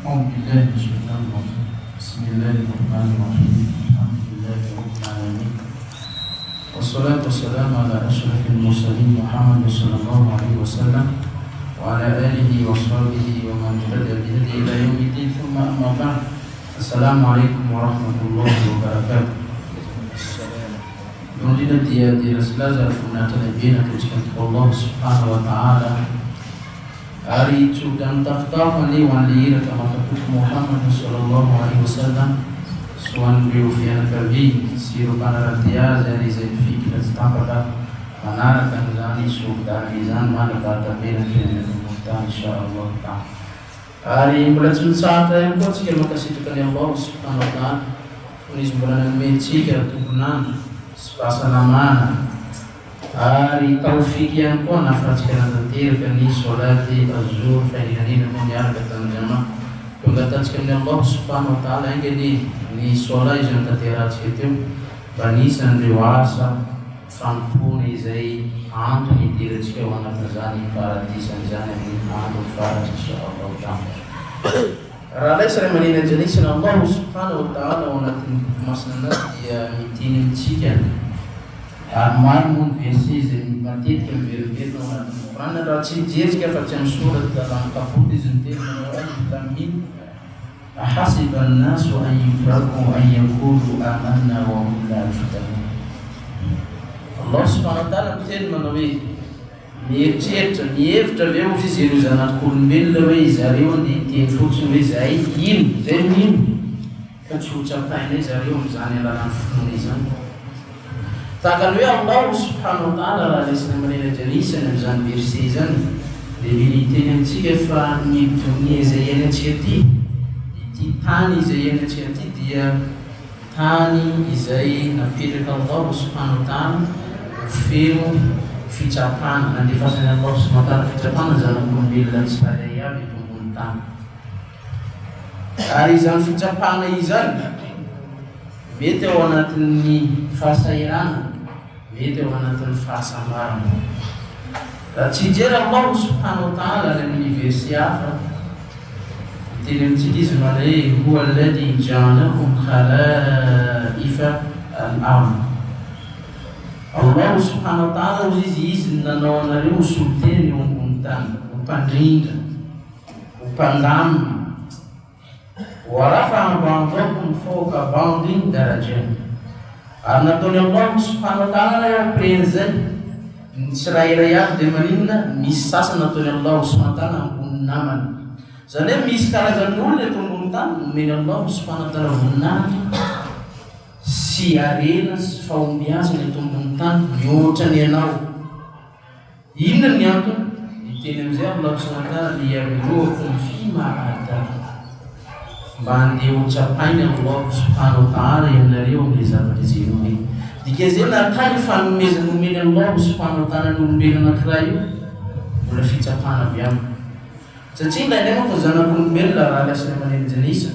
أعوذ بالله من الشيطان الرجيم بسم الله الرحمن الرحيم الحمد لله رب العالمين والصلاة والسلام على أشرف المرسلين محمد صلى الله عليه وسلم وعلى آله وصحبه ومن اهتدى بهديه إلى يوم الدين ثم أما بعد السلام عليكم ورحمة الله وبركاته. Kemudian dia selasa funatan bina tujuan Allah Subhanahu wa taala. Hari sudah taftah li wali kama fatuk Muhammad sallallahu alaihi wasallam suan biu fi al-kalbi siru para ratia dari zafi kita tampata manara kan zani suk dan mizan mana kata bina fi al-mutan insyaallah taala. Hari bulan saat yang kau sikit makasih kepada Allah Subhanahu wa taala. Unis bulan Mei keratunan Assalamualaikum. Hari taufik yang kau nafaskan nanti kini solati azhur fahini namun yang kata jamaah pengatakan Allah Subhanahu wa taala yang jadi ni solat yang tertirat itu bani sandewasa sampuni zai antu ni tirat ke wana fazani para di sanjana ni antu fara insyaallah taala. Rada seremoni jenis Allah Subhanahu wa taala wana masnad dia mitinin cikan Arman verses em partit que verbedo na Quran da diz que fazem surah dalam caput inteiro na hora de caminho ahasib an-nas an yufraku an yaqulu amanna wa hum la yuftanun. Allah Subhanahu wa taala diz manovi mirchet niefta veu fizeram na kulmel vez ari onde tem frutos vez aí im zemin que chucha paine zari zanela na funizan. Takkan Allah Subhanahu wa taala alisna menina jenis dan zan bersizan debilite yang cigefa ni dunia zayana ceti tani zayana ceti dia tani izai na filha Allah Subhanahu wa taala film ficapan nanti fasanya Allah Subhanahu wa taala ficapan zan kumbilan sadaya bituntan ari zan ficapan izan mete wanatin ni fasairan mete wanatin fasambaran cijer Allah Subhanahu wa taala dalam universitas tilim cidis malai huwa alladhi ja'alakum khalaifa al-ard. Allah Subhanahu wa taala uzizi na nonari usulteni untan upandinga upandam ورفع بعضكم فوق بعض درجات. Anatolia Allah Subhanahu wa taala yang present seraya de marina misas anatolia Allah Subhanahu wa taala naman. Zane miskara zanule tumuntan min Allah Subhanahu wa taala hunna si arenas faumbias ne tumuntan yotan yenau. Inna nyatu itenemze Allah Subhanahu wa taala liyabluwakum fima atakum. Bandi ucapan Allah Subhanahu wa taala yang dari umizan di sini. Dikazena taarifa numizan Allah Subhanahu wa taala numbina na krayu mula ficapan aviam. Cinta ini mau kuzana pun bela ala selemani jenis.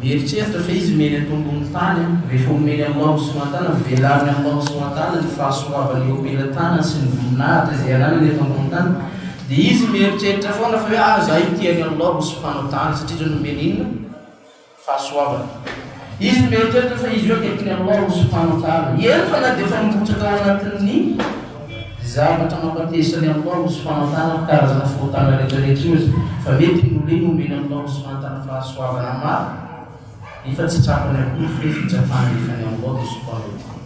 Mirci atau fez mene tumbung tanya, reform mene Allah Subhanahu wa taala, velar Allah Subhanahu wa taala faswa bali upilatana sinfuna tazialan ni tumbung tan. Diz mirce telefone foi zaiti Allah Subhanahu wa taala setiap menino faswa. Diz mirce telefone joga que Allah Subhanahu wa taala. E ele fala de forma muito clara ni zaba tamapatisa ni Allah Subhanahu wa taala kaza na futa na religious famiti mulino min Allah Subhanahu wa taala faswa na ma. Ifat sechapa na kufi Japan ifani Allah Subhanahu wa taala.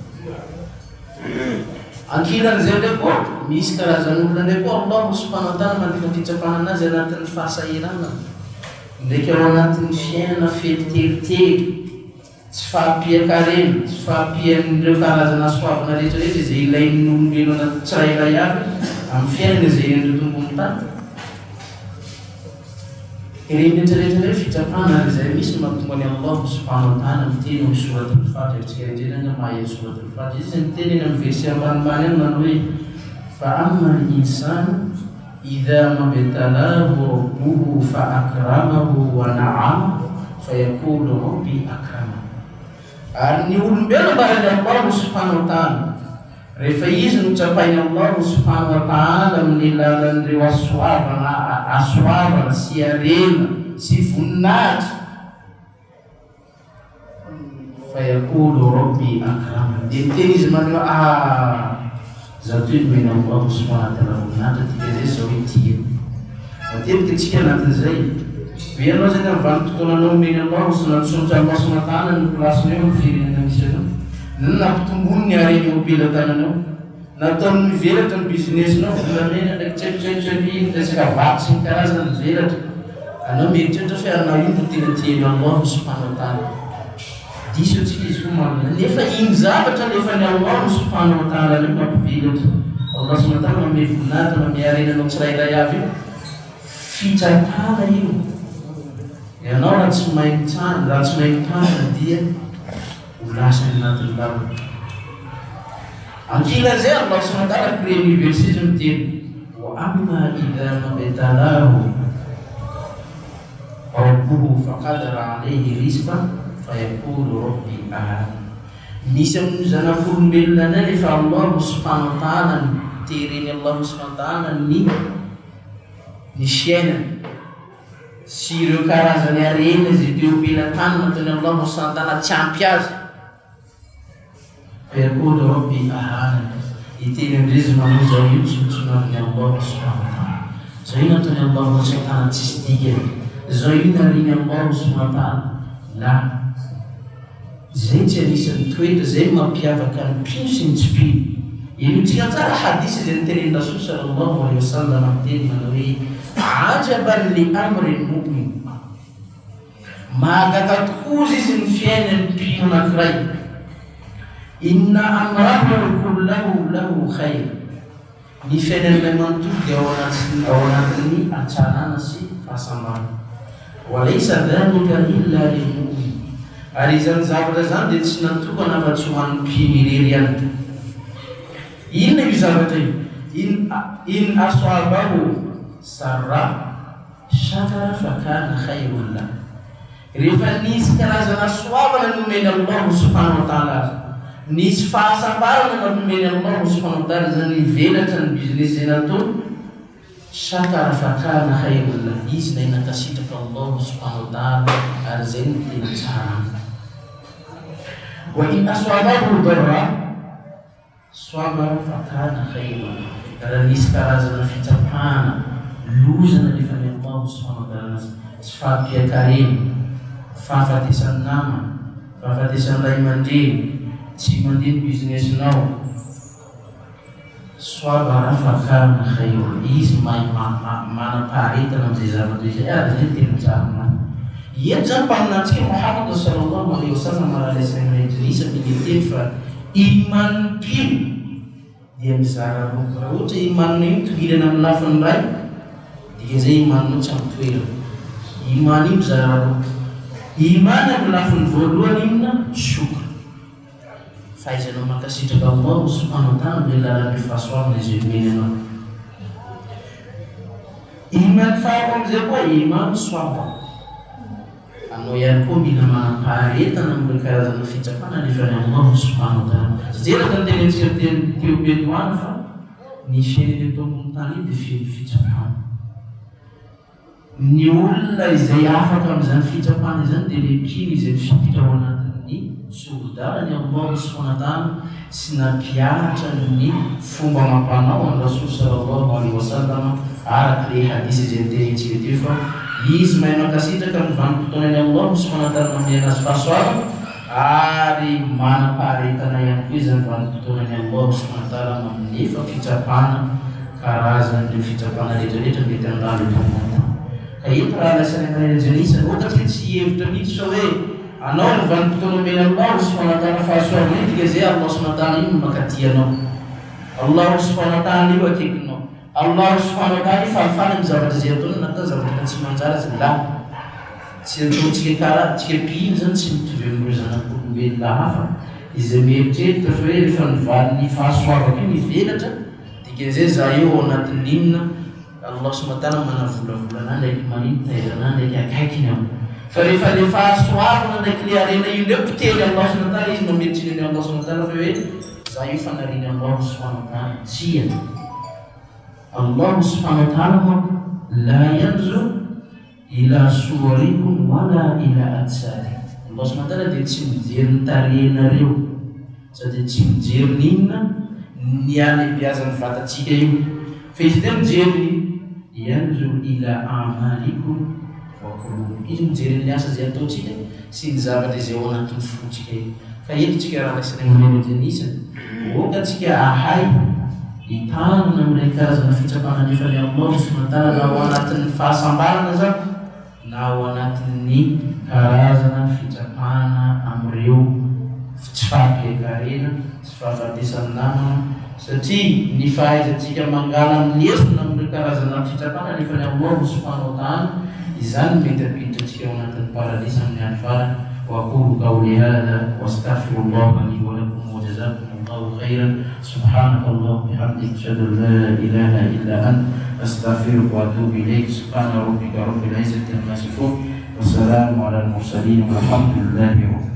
Akhiran zede ko miskara zanulane ko Allah Subhanahu wa taala mandi ficapan na zanatan fasairan ndeke wanatin shena fitirtir sfapia karen sfapia ndekara zana swap na letre zilai numbino na tsaira ya am fiene zende tumunta ini letre ficapan na zai misma tumani Allah Subhanahu wa taala mtino surat al-Fatihah sekiranya dengan ayat surat al-Fatihah sentini nam versi ban-banan manui fa amma al-insan idza mabtalahu rabbuhu fa akramahu wa na'am fa yaqulu rabbi akraman. Arni umbel barada Allah Subhanahu wa taala refaiz ucapan Allah Subhanahu wa taala meniladan riwaswa aswa siarina sy voninahitra. Fa yaqulu rabbi akraman, dia miteny izy manao zato mena Allah subhanahu wa ta'ala voninahitra tika zay zao ity. Matetika tsika anatin'izay hoe anao zany amin'ny vanim-potoananao mena Allah sy natsotra Allah subhanahu wa ta'ala ny plasinao amin'ny firenena misy anao, nampitombony ny hareny mobilatananao, nataony mivelatra ny businessinao, volamena ndraiky tsaikotsaiky resaka vato sy ny karazany mivelatra. Anao mieritreritra fa anao io no tena tian'ny Allah subhanahu wa ta'ala. Diso atsika izy koa marina, nefa iny zavatra nefa ny Allah subhanahu wa ta'ala io mampivelatra. Allah subhanahu wa ta'ala manome voninahitra, manome harenanao tsirairay avy io, fitsapana io. Ianao raha tsy mahay mitana dia ho lasa anatin'ny lavitra. Ankilan'izay Allah subhanahu wa ta'ala premier verset miteny wa amma idha mabtalahu rabbuhu faqadara alayhi rizqan fayaqulu rabbi ahanan. Misy amin'ny zanak'olombelona any rehefa Allah subhanahu wa ta'ala tereny Allah subhanahu wa ta'ala ny fiainany sy ireo karazany harena izay teo belatany nataony Allah subhanahu wa ta'ala tsy ampy azy. Fayaqulu rabbi ahanan, iteny amindreza manao zao io tsotsonavin'ny Allah subhanahu wa ta'ala, zao io nataony Allah subhanahu wa ta'ala tsisy dikany, zao io nariny Allah subhanahu wa ta'ala. La zay tsy anisan'ny toetra zay mampiavaka ny mpino sy ny tsy mpino. Io tsika tsara hadisy izay nitenen'i Rasul sallallahu alaihi wasallam amiteny manao hoe ajaban li amri mu'min, mahagaga tokoa izy ny fiainan'ny mpino anankiray. Inna amrahu kullahu lahu khair, ny fiainan'ilay manontolo dia ao anatin'ny atsanana sy fahasambarana. Walaysa dhalika illa lilmu'min, ary izany zavatra zany dia tsy natokana afa-tsy ho an'ny mpino irery ihany. Inona io zavatra io? In asabahu sarra shakara fakana khairun lahu, rehefa nisy karazana soavana nomeny Allah subhanahu wa ta'ala, nisy fahasambarana nomeny Allah subhanahu wa ta'ala, zany velatra ny business zay natao, shakara fakana khairun lahu, izy na nakasitraka Allah subhanahu wa ta'ala, ary zay ny tena tsara. Wa in asabahu darra sabara fakana khairun, raha nisy karazana fitsapana lozana nefa ny Allah subhanahu wa ta'ala, tsy fahampiakareny, fahafatesan'ny nama, fahafatesan'ny ray aman-dreny, tsy mandeha businessinao, sabara fakana khairun, izy manam-paharetana amin'izay zavatra izay, ary zay tena tsara. Eto zany mpaminantsika Muhammad sallallahu alaihi wasallam raha laisana idrisa militeny fa iman mpino dia mizara roa. Raha ohatra imanina io mitongilana amin'ny lafiny ray, dia zay imanina tsy ampy toerana. Iman io mizara roa. Iman amin'ny lafiny voalohany inona? Shukr, fahaizanao mankasitraka Allah subhanahu wa ta'ala amin'ny alalan'ny fahasoavana izay omeny anao. Iman faharoa amin'izay koa iman sabr, anao ihany koa mila manam-paharetana amin'ny karazana fitsapana nefa ny Allah subhanahu wa ta'ala. Jeraka ny tenentsika teo Bedoana fa ny fiainana eto ambony tany io dia fiainana fitsapana. Ny olona izay afaka amin'izany fitsapana izany dia le mpino izay mifititra ao anatin'ny sogodara ny Allah subhanahu wa ta'ala sy nampianatra ny fomba amam-panao an'i Rasul sallallahu alaihi wasallam, araka le hadisy izay nitenentsika teo fa izy mahay mankasitraka amin'ny vanim-potoanan'ny Allah subhanahu wa ta'ala amin'ny anazy fahasoavana, ary manam-paharetana ihany koa izy amin'ny vanim-potoanan'ny Allah subhanahu wa ta'ala manefa fitsapana karazan'ireo fitsapana rehetrarehetra mety andalo eto ambony tany. Ka eto raha laisany amin'ny janisa, ohatra tsy hevitra mihitsy fa hoe anao ny vanim-potoana omeny Allah subhanahu wa ta'ala fahasoavana io, dia zay Allah subhanahu wa ta'ala io mankaty anao, Allah subhanahu wa ta'ala io akaikinao, Allah subhanahu wa ta'ala falifaly amin'ny zavatra izay ataony, natao zavatra tsy manjara zay la tsy ataontsika karaha tsika mpino zany tsy mitovy amin'ireo zanak'olombelona hafa izay mieritreritra fa hoe rehefa nivalin'ny fahasoavako io mivelatra, dika zay za eo ao anatin'ny inona Allah subhanahu wa ta'ala manavolavolana ndraiky manintahirana ndraiky akaikiny ao. Fa rehefa le fahasoavana ndraiky le harena io ndreo mpitely Allah subhanahu wa ta'ala, izy mametriny Allah subhanahu wa ta'ala fa hoe za io fanariny Allah subhanahu wa ta'ala. Tsia Allah subhanahu wa ta'ala la yanzur ila suwarikum wala ila ajsadikum. Allah subhanahu wa ta'ala dia tsy mijery ny tarehinareo sady tsy mijery n'inona ny alebiazan'ny vatatsika io, fa izy dia mijery yanzur ila amalikum wa qulubikum. Izy mijery ny asa zay ataotsika sy ny zavatra izay ao anatin'ny fotsika io. Ka eto tsika raha lasan'anisany oka tsika ahay hitanana amin'ilay karazana fitsapana nefany Allah subhanahu wa ta'ala na ao anatin'ny fahasambarana zany na ao anatin'ny karazana fitsapana amin'ireo tsy fampiakarena sy fahafatesan'ny namana, satria ny fahaizantsika mangala amin'ny lesona amin'ireo karazana fitsapana nefany Allah subhanahu wa ta'ala izany mety ampiditra antsika ao anatin'ny paradisa amin'ny any farany. وأقول قولي هذا وأستغفر الله لي ولكم وجزاكم الله خيرا. سبحانك اللهم وبحمدك أشهد أن لا إله إلا أنت أستغفرك وأتوب إليك. سبحان ربك رب العزة عما يصفون والسلام على المرسلين والحمد لله رب العالمين.